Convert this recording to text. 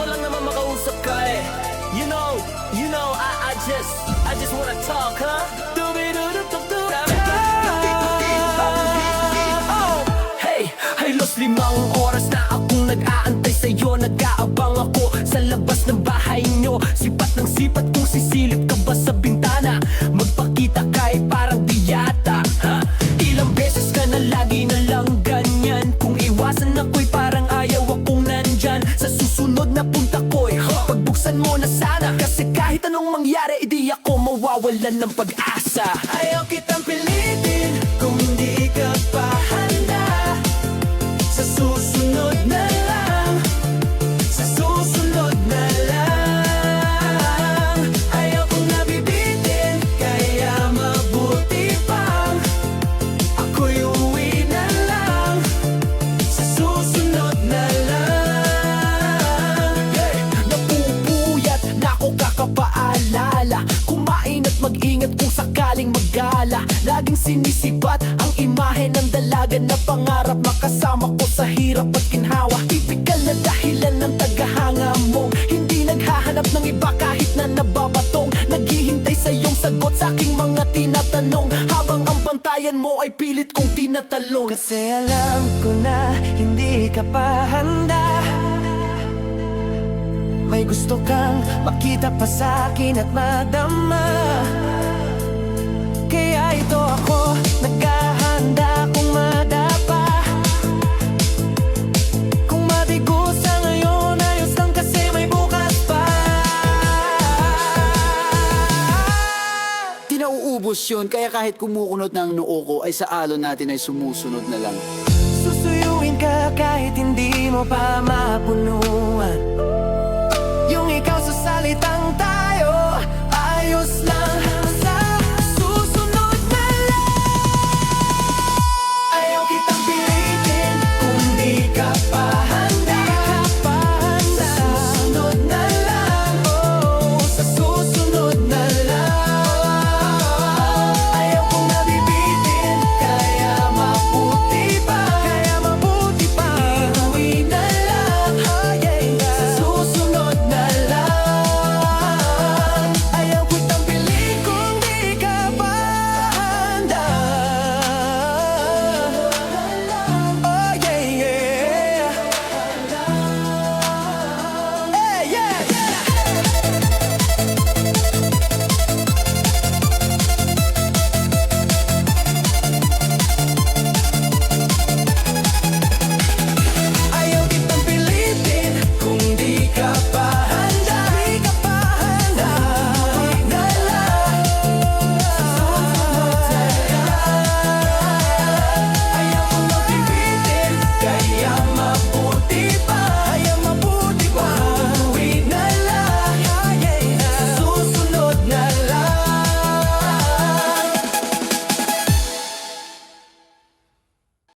ko lang naman makausap ka eh. You know, I just wanna talk, huh? Hey, halos 5 oras na akong nag-aantay sa'yo. Nag-aabang ako sa labas ng bahay nyo. Sipat ng sipat kung sisilip ka ba sa bintana. Magpakita ka eh parang di yata, huh? Ilang beses ka na lagi na lang ganyan. Kung iwasan ako'y parang ayaw akong nandyan. Sa susunod na punta ko'y pagbuksan mo na sana. Kasi kahit anong mangyari, hindi ako mawawalan ng pag-asa. Ayaw kitang pilitin kung hindi ka pa handa. Sa susunod na lang, sa susunod na lang. Ayaw kong nabibitin, kaya mabuti pang ako'y uwi na lang. Sa susunod na lang. Napupuyat na ako kakapaalala. Kumain at mag-ingat kung sakaling mag-gala. Laging sinisipat ang imahe ng dalaga na pangarap makasama ko sa hirap at ginhawa. Tipikal na dahilan ng tagahanga mo. Hindi naghahanap ng iba kahit na nababatong. Naghihintay sa iyong sagot sa aking mga tinatanong. Habang ang bantayan mo ay pilit kong tinatalong. Kasi alam ko na hindi ka pa handa. May gusto kang makita pa sa akin at madama. Kaya ito ako, naghahanda kung madapa. Kung mabigo sa ngayon, ayos lang kasi may bukas pa. Di nauubos yun, kaya kahit kumukunot ng noo ko ay sa alon natin ay sumusunod na lang. Susuyuin ka kahit hindi mo pa mapuno.